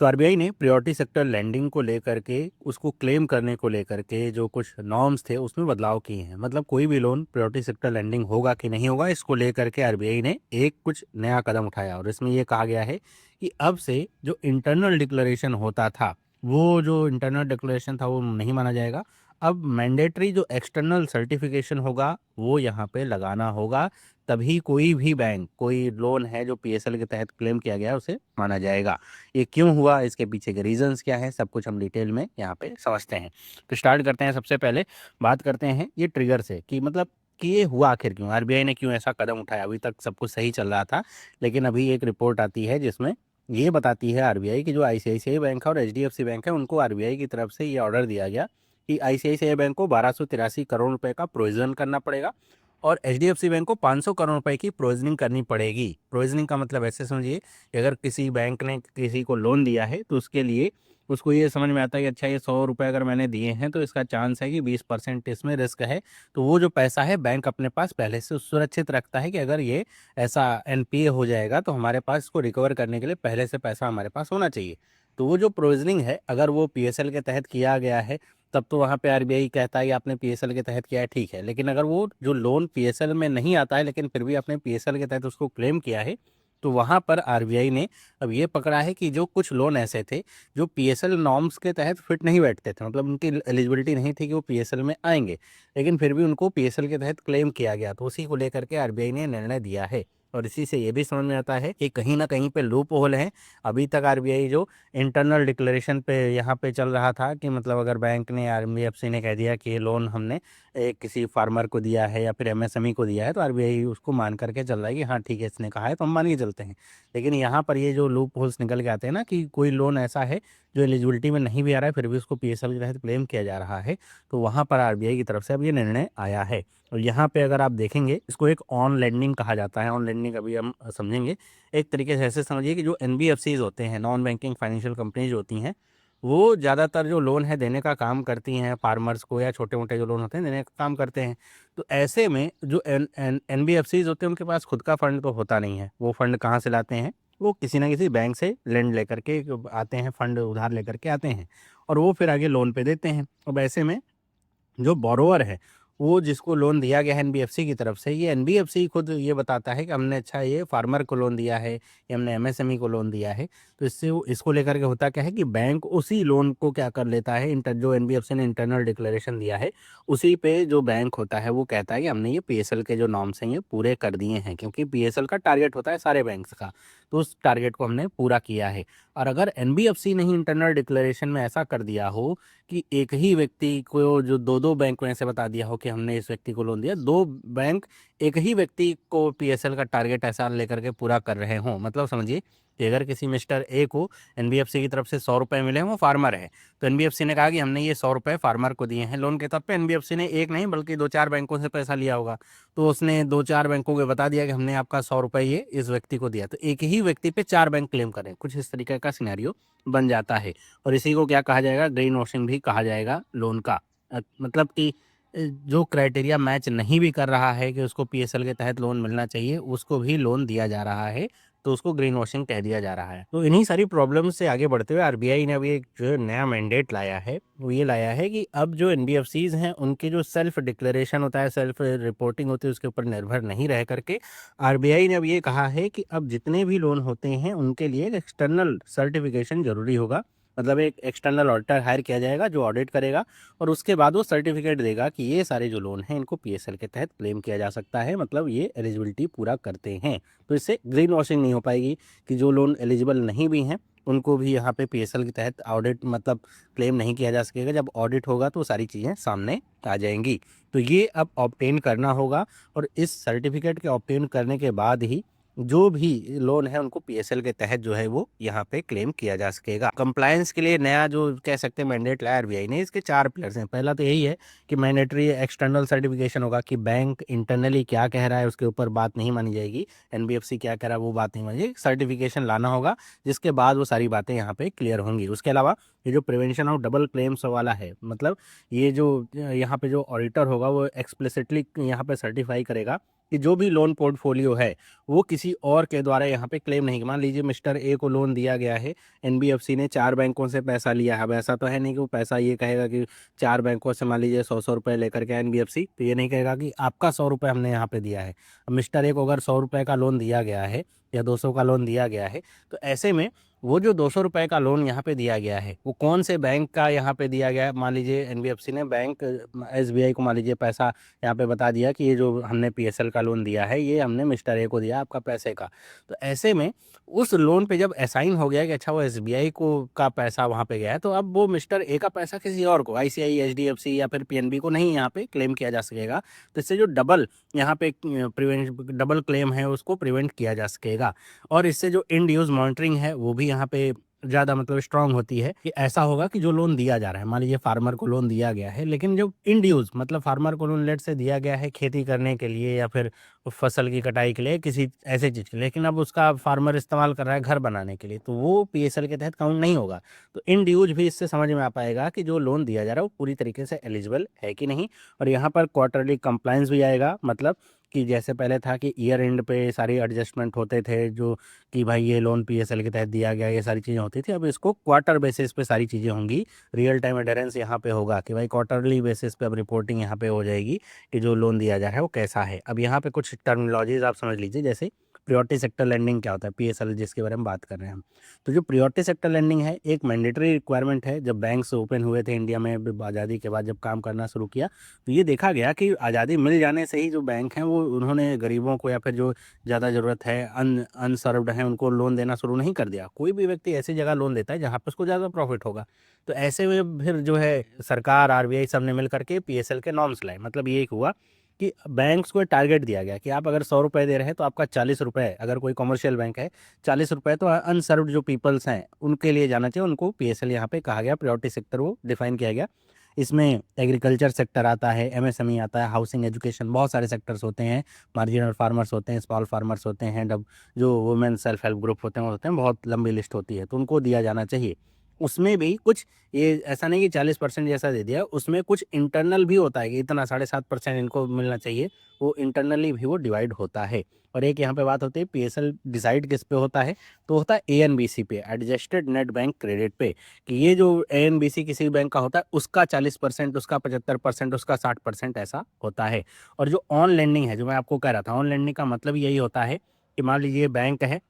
तो आरबीआई ने priority sector lending को लेकर के उसको क्लेम करने को लेकर के जो कुछ नॉर्म्स थे उसमें बदलाव किए हैं। मतलब कोई भी लोन प्रायोरिटी सेक्टर लैंडिंग होगा कि नहीं होगा, इसको लेकर के आरबीआई ने एक कुछ नया कदम उठाया और इसमें ये कहा गया है कि अब से जो इंटरनल डिक्लेरेशन होता था, वो जो इंटरनल डिक्लेरेशन था वो नहीं माना जाएगा। अब मैंडेटरी जो एक्सटर्नल सर्टिफिकेशन होगा वो यहाँ पे लगाना होगा, तभी कोई भी बैंक कोई लोन है जो पीएसएल के तहत क्लेम किया गया है उसे माना जाएगा। ये क्यों हुआ, इसके पीछे के रीजंस क्या हैं, सब कुछ हम डिटेल में यहाँ पे समझते हैं। तो स्टार्ट करते हैं। सबसे पहले बात करते हैं ये ट्रिगर से कि मतलब कि ये हुआ आखिर क्यों, आरबीआई ने क्यों ऐसा कदम उठाया। अभी तक सब कुछ सही चल रहा था, लेकिन अभी एक रिपोर्ट आती है जिसमें ये बताती है आरबीआई की जो आईसीआईसीआई बैंक है और एचडीएफसी बैंक है उनको आरबीआई की तरफ से ये ऑर्डर दिया गया कि आईसीआईसीआई बैंक को 1283 करोड़ रुपए का प्रोविजन करना पड़ेगा और एचडीएफसी बैंक को 500 करोड़ रुपए की प्रोविजनिंग करनी पड़ेगी। प्रोविजनिंग का मतलब ऐसे समझिए कि अगर किसी बैंक ने किसी को लोन दिया है तो उसके लिए उसको ये समझ में आता है कि अच्छा ये 100 रुपये अगर मैंने दिए हैं तो इसका चांस है कि 20% इसमें रिस्क है, तो वो जो पैसा है बैंक अपने पास पहले से सुरक्षित रखता है कि अगर ये ऐसा एनपीए हो जाएगा तो हमारे पास इसको रिकवर करने के लिए पहले से पैसा हमारे पास होना चाहिए। तो वो जो प्रोविजनिंग है अगर वो पीएसएल के तहत किया गया है तब तो वहाँ पे आरबीआई कहता है कि आपने पीएसएल के तहत किया है, ठीक है। लेकिन अगर वो जो लोन पीएसएल में नहीं आता है लेकिन फिर भी आपने पीएसएल के तहत उसको क्लेम किया है, तो वहाँ पर आरबीआई ने अब ये पकड़ा है कि जो कुछ लोन ऐसे थे जो पीएसएल नॉर्म्स के तहत फिट नहीं बैठते थे, मतलब उनकी एलिजिबिलिटी नहीं थी कि वो पीएसएल में आएंगे, लेकिन फिर भी उनको पीएसएल के तहत क्लेम किया गया, तो उसी को लेकर के आरबीआई ने निर्णय दिया है। और इसी से ये भी समझ में आता है कि कहीं ना कहीं पे लूप होल है। अभी तक आरबीआई जो इंटरनल डिक्लेरेशन पे यहाँ पे चल रहा था कि मतलब अगर बैंक ने आरबीएफसी ने कह दिया कि ये लोन हमने किसी फार्मर को दिया है या फिर एमएसएमई को दिया है, तो आरबीआई उसको मान करके चल रहा है कि हाँ ठीक है इसने कहा है तो हम मान के चलते हैं। लेकिन यहाँ पर ये जो लूप होल्स निकल के आते हैं ना कि कोई लोन ऐसा है जो एलिजिबिलिटी में नहीं भी आ रहा है फिर भी उसको पीएसएल के तहत क्लेम किया जा रहा है, तो वहाँ पर आरबीआई की तरफ से अब ये निर्णय आया है। और यहाँ पे अगर आप देखेंगे इसको एक ऑन लेंडिंग कहा जाता है। ऑन लेंडिंग अभी हम समझेंगे। एक तरीके से ऐसे समझिए कि जो एनबीएफसीज होते हैं, नॉन बैंकिंग फाइनेंशियल कंपनीज होती हैं, वो ज़्यादातर जो लोन है देने का काम करती हैं फार्मर्स को, या छोटे मोटे जो लोन होते हैं देने का काम करते हैं। तो ऐसे में जो एन एन एनबीएफसीज होते हैं उनके पास खुद का फंड तो होता नहीं है। वो फंड कहाँ से लाते हैं, वो किसी ना किसी बैंक से लेंड लेकर के आते हैं, फंड उधार लेकर के आते हैं और वो फिर आगे लोन पे देते हैं। अब ऐसे में जो बोरोवर है, वो जिसको लोन दिया गया है एनबीएफसी की तरफ से, ये एनबीएफसी खुद ये बताता है कि हमने अच्छा ये फार्मर को लोन दिया है या हमने एमएसएमई को लोन दिया है। तो इससे इसको लेकर के होता क्या है कि बैंक उसी लोन को क्या कर लेता है, इंटर जो एनबीएफसी ने इंटरनल डिक्लेरेशन दिया है उसी पे जो बैंक होता है वो कहता है कि हमने ये पीएसएल के जो नॉर्म्स हैं ये पूरे कर दिए हैं, क्योंकि पीएसएल का टारगेट होता है सारे बैंक्स का, तो उस टारगेट को हमने पूरा किया है। और अगर एनबीएफसी ने ही इंटरनल डिक्लेरेशन में ऐसा कर दिया हो कि एक ही व्यक्ति को, जो दो दो बैंक में ऐसे बता दिया हो कि हमने इस व्यक्ति को लोन दिया, दो बैंक एक ही व्यक्ति को पीएसएल का टारगेट ऐसा लेकर के पूरा कर रहे हों, मतलब समझिए कि अगर किसी मिस्टर ए को एनबीएफसी की तरफ से 100 रुपये मिले हैं, वो फार्मर है, तो एनबीएफसी ने कहा कि हमने ये 100 रुपये फार्मर को दिए हैं लोन के तौर पे। एनबीएफसी ने एक नहीं बल्कि दो चार बैंकों से पैसा लिया होगा, तो उसने दो चार बैंकों को बता दिया कि हमने आपका 100 रुपये ये इस व्यक्ति को दिया, तो एक ही व्यक्ति पे चार बैंक क्लेम करें, कुछ इस तरीके का सिनेरियो बन जाता है। और इसी को क्या कहा जाएगा, ग्रीन वॉशिंग भी कहा जाएगा लोन का। मतलब कि जो क्राइटेरिया मैच नहीं भी कर रहा है कि उसको पीएसएल के तहत लोन मिलना चाहिए उसको भी लोन दिया जा रहा है, तो उसको ग्रीन वॉशिंग कह दिया जा रहा है। तो इन्हीं सारी प्रॉब्लम से आगे बढ़ते हुए आरबीआई ने अभी एक जो नया मैंडेट लाया है वो ये लाया है कि अब जो एनबीएफसीज हैं उनकी जो सेल्फ डिक्लेरेशन होता है, सेल्फ रिपोर्टिंग होती है, उसके ऊपर निर्भर नहीं रह करके आरबीआई ने अब ये कहा है कि अब जितने भी लोन होते हैं उनके लिए एक एक्सटर्नल सर्टिफिकेशन जरूरी होगा। मतलब एक एक्सटर्नल ऑडिटर हायर किया जाएगा जो ऑडिट करेगा और उसके बाद वो सर्टिफिकेट देगा कि ये सारे जो लोन हैं इनको पीएसएल के तहत क्लेम किया जा सकता है, मतलब ये एलिजिबिलिटी पूरा करते हैं। तो इससे ग्रीन वॉशिंग नहीं हो पाएगी कि जो लोन एलिजिबल नहीं भी हैं उनको भी यहाँ पे पीएसएल के तहत ऑडिट मतलब क्लेम नहीं किया जा सकेगा। जब ऑडिट होगा तो सारी चीज़ें सामने आ जाएंगी। तो ये अब ऑब्टेन करना होगा और इस सर्टिफिकेट के ऑब्टेन करने के बाद ही जो भी लोन है उनको पीएसएल के तहत जो है वो यहाँ पे क्लेम किया जा सकेगा। कंप्लायंस के लिए नया जो कह सकते हैं मैंडेट लाया आरबीआई ने, इसके चार पिलर्स हैं। पहला तो यही है कि मैंडेटरी एक्सटर्नल सर्टिफिकेशन होगा कि बैंक इंटरनली क्या कह रहा है उसके ऊपर बात नहीं मानी जाएगी, एनबीएफसी क्या कह रहा है वो बात नहीं मानी जाएगी, सर्टिफिकेशन लाना होगा जिसके बाद वो सारी बातें यहाँ पे क्लियर होंगी। उसके अलावा ये जो प्रिवेंशन ऑफ डबल क्लेम्स वाला है, मतलब ये जो यहाँ पे जो ऑडिटर होगा वो एक्सप्लिसिटली यहाँ पे सर्टिफाई करेगा कि जो भी लोन पोर्टफोलियो है वो किसी और के द्वारा यहाँ पे क्लेम नहीं। मान लीजिए मिस्टर ए को लोन दिया गया है, एनबीएफसी ने 4 बैंकों से पैसा लिया है। अब ऐसा तो है नहीं कि वो पैसा ये कहेगा कि 4 बैंकों से मान लीजिए 100-100 रुपये लेकर के एनबीएफसी, तो ये नहीं कहेगा कि आपका 100 रुपये हमने यहाँ पे दिया है। अब मिस्टर ए को अगर 100 रुपये का लोन दिया गया है या 200 का लोन दिया गया है, तो ऐसे में वो जो 200 रुपये का लोन यहाँ पे दिया गया है वो कौन से बैंक का यहाँ पे दिया गया है। मान लीजिए एनबीएफसी ने बैंक एसबीआई को मान लीजिए पैसा यहाँ पे बता दिया कि ये जो हमने पीएसएल का लोन दिया है ये हमने मिस्टर ए को दिया आपका पैसे का। तो ऐसे में उस लोन पे जब असाइन हो गया कि अच्छा वो एसबीआई को का पैसा वहाँ पे गया है, तो अब वो मिस्टर ए का पैसा किसी और को, आईसीआई, एचडीएफसी या फिर पीएनबी को नहीं यहाँ पे क्लेम किया जा सकेगा। तो इससे जो डबल यहाँ पे डबल क्लेम है उसको प्रिवेंट किया जा सकेगा। और इससे जो इंड यूज मॉनिटरिंग है वो भी यहाँ पे ज़्यादा मतलब स्ट्रांग होती है कि ऐसा होगा कि जो लोन दिया जा रहा है, मान लीजिए फार्मर को लोन दिया गया है, लेकिन जो इंड यूज मतलब फार्मर को लोन लेट से दिया गया है खेती करने के लिए या फिर फसल की कटाई के लिए किसी ऐसे चीज़ के लिए, लेकिन अब उसका फार्मर इस्तेमाल कर रहा है घर बनाने के लिए, तो वो पीएसएल के तहत काउंट नहीं होगा। तो इंड यूज भी इससे समझ में आ पाएगा कि जो लोन दिया जा रहा है वो पूरी तरीके से एलिजिबल है कि नहीं। और यहाँ पर क्वार्टरली कंप्लायंस भी आएगा, मतलब कि जैसे पहले था कि ईयर एंड पे सारी एडजस्टमेंट होते थे जो कि भाई ये लोन पीएसएल के तहत दिया गया, ये सारी चीज़ें होती थी। अब इसको क्वार्टर बेसिस पे सारी चीज़ें होंगी, रियल टाइम एडेरेंस यहाँ पे होगा कि भाई क्वार्टरली बेसिस पे अब रिपोर्टिंग यहाँ पे हो जाएगी कि जो लोन दिया जा रहा है वो कैसा है। अब यहाँ पे कुछ टर्मिनोलॉजीज आप समझ लीजिए, जैसे प्रियोरिटी सेक्टर लेंडिंग क्या होता है, पीएसएल जिसके बारे में बात कर रहे हैं हम। तो जो प्रियोरिटी सेक्टर लेंडिंग है एक मैंडेटरी रिक्वायरमेंट है। जब बैंक्स ओपन हुए थे इंडिया में आज़ादी के बाद, जब काम करना शुरू किया, तो ये देखा गया कि आज़ादी मिल जाने से ही जो बैंक हैं वो उन्होंने गरीबों को या फिर जो ज़्यादा ज़रूरत है अनसर्व्ड हैं उनको लोन देना शुरू नहीं कर दिया। कोई भी व्यक्ति ऐसी जगह लोन देता है जहाँ पर उसको ज़्यादा प्रॉफिट होगा। तो ऐसे में फिर जो है सरकार, आरबीआई सब ने मिल करके पीएसएल के नॉर्म्स लाए। मतलब ये हुआ कि बैंक्स को टारगेट दिया गया कि आप अगर 100 रुपये दे रहे हैं तो आपका 40 रुपये, अगर कोई कमर्शियल बैंक है 40 रुपये तो अनसर्व्ड जो पीपल्स हैं उनके लिए जाना चाहिए। उनको पीएसएल यहाँ पे कहा गया, प्रायोरिटी सेक्टर वो डिफाइन किया गया। इसमें एग्रीकल्चर सेक्टर आता है, एमएसएमई आता है, हाउसिंग, एजुकेशन, बहुत सारे सेक्टर्स होते हैं। मार्जिनल फार्मर्स होते हैं, स्मॉल फार्मर्स होते हैं, जो वुमेन सेल्फ हेल्प ग्रुप होते हैं वो होते हैं, बहुत लंबी लिस्ट होती है, तो उनको दिया जाना चाहिए। उसमें भी कुछ, ये ऐसा नहीं कि 40% जैसा दे दिया, उसमें कुछ इंटरनल भी होता है कि इतना 7.5% इनको मिलना चाहिए, वो इंटरनली भी वो डिवाइड होता है। और एक यहाँ पे बात होती है पीएसएल डिसाइड किस पे होता है, तो होता है एएनबीसी पे, एडजस्टेड नेट बैंक क्रेडिट पे, कि ये जो एएनबीसी किसी बैंक का होता है उसका 40%, उसका 75%, उसका 60% ऐसा होता है। और जो ऑन लेंडिंग है, जो मैं आपको कह रहा था, ऑन लेंडिंग का मतलब यही होता है कि मान लीजिए बैंक है,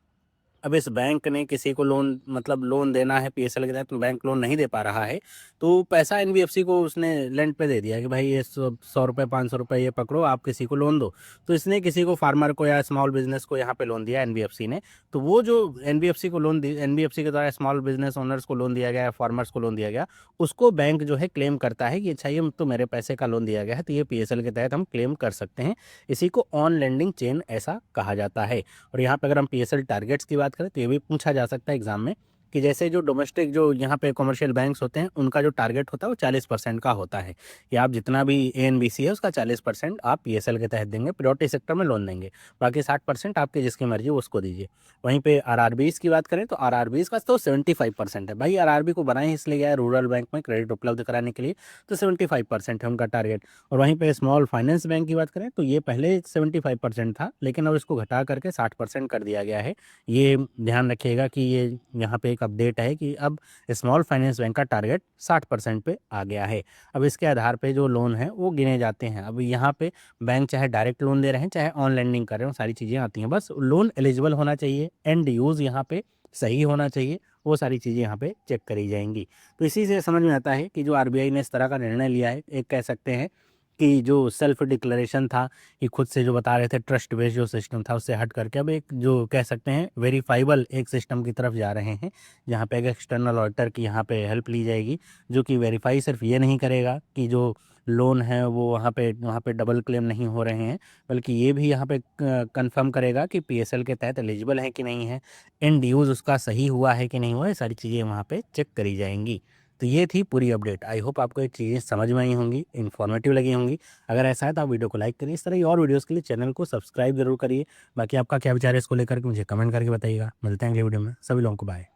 अब इस बैंक ने किसी को लोन, मतलब लोन देना है पीएसएल के तहत, तो बैंक लोन नहीं दे पा रहा है, तो पैसा एनबीएफसी को उसने लेंड पे दे दिया कि भाई ये 100 रुपये 500 रुपये ये पकड़ो, आप किसी को लोन दो। तो इसने किसी को, फार्मर को या स्मॉल बिजनेस को यहाँ पे लोन दिया एनबीएफसी ने। तो वो जो एनबीएफसी को लोन दी, एनबीएफसी के द्वारा स्मॉल बिजनेस ओनर्स को लोन दिया गया, फार्मर्स को लोन दिया गया, उसको बैंक जो है क्लेम करता है कि अच्छा ये तो मेरे पैसे का लोन दिया गया है, तो ये पीएसएल के तहत हम क्लेम कर सकते हैं। इसी को ऑन लेंडिंग चेन ऐसा कहा जाता है। और यहाँ पे अगर हम पीएसएल टारगेट्स की बात करें तो ये भी पूछा जा सकता है एग्जाम में कि जैसे जो डोमेस्टिक जो यहाँ पे कमर्शियल बैंक्स होते हैं उनका जो टारगेट होता है वो 40% का होता है कि आप जितना भी एएनबीसी है उसका 40% आप पीएसएल के तहत देंगे, प्रायोरिटी सेक्टर में लोन देंगे, बाकी 60% आपके जिसकी मर्जी हो उसको दीजिए। वहीं पे आरआरबीज की बात करें तो आरआरबीज का तो 75% है। भाई आरआरबी को बनाए इसलिए गया है रूरल बैंक में क्रेडिट उपलब्ध कराने के लिए, तो 75% है उनका टारगेट। और वहीं पे स्मॉल फाइनेंस बैंक की बात करें तो ये पहले 75% था, लेकिन अब इसको घटा करके 60% कर दिया गया है। ये ध्यान रखिएगा कि ये यहाँ पे एक अपडेट है कि अब स्मॉल फाइनेंस बैंक का टारगेट 60% पे आ गया है। अब इसके आधार पे जो लोन है वो गिने जाते हैं। अब यहाँ पे बैंक चाहे डायरेक्ट लोन दे रहे हैं चाहे ऑन लेंडिंग कर रहे हो, सारी चीज़ें आती हैं, बस लोन एलिजिबल होना चाहिए, एंड यूज़ यहाँ पे सही होना चाहिए, वो सारी चीज़ें यहाँ पे चेक करी जाएंगी। तो इसी से समझ में आता है कि जो आरबीआई ने इस तरह का निर्णय लिया है, एक कह सकते हैं कि जो सेल्फ डिक्लेरेशन था कि खुद से जो बता रहे थे ट्रस्ट बेस्ड जो सिस्टम था उससे हट करके अब एक जो कह सकते हैं वेरीफाइबल एक सिस्टम की तरफ जा रहे हैं, जहाँ पे एक एक्सटर्नल ऑडिटर की यहाँ पे हेल्प ली जाएगी, जो कि वेरीफाई सिर्फ ये नहीं करेगा कि जो लोन है वो वहाँ पे डबल क्लेम नहीं हो रहे हैं, बल्कि ये भी यहाँ पे कंफर्म करेगा कि पीएसएल के तहत एलिजिबल है कि नहीं है, एंड यूज़ उसका सही हुआ है कि नहीं हुआ, ये सारी चीज़ें वहाँ पे चेक करी जाएंगी। तो ये थी पूरी अपडेट। आई होप आपको ये चीज़ें समझ में आई होंगी, इन्फॉर्मेटिव लगी होंगी। अगर ऐसा है तो आप वीडियो को लाइक करिए, इस तरह की और वीडियोस के लिए चैनल को सब्सक्राइब जरूर करिए। बाकी आपका क्या विचार है इसको लेकर के मुझे कमेंट करके बताइएगा। मिलते हैं अगले वीडियो में, सभी लोगों को बाय।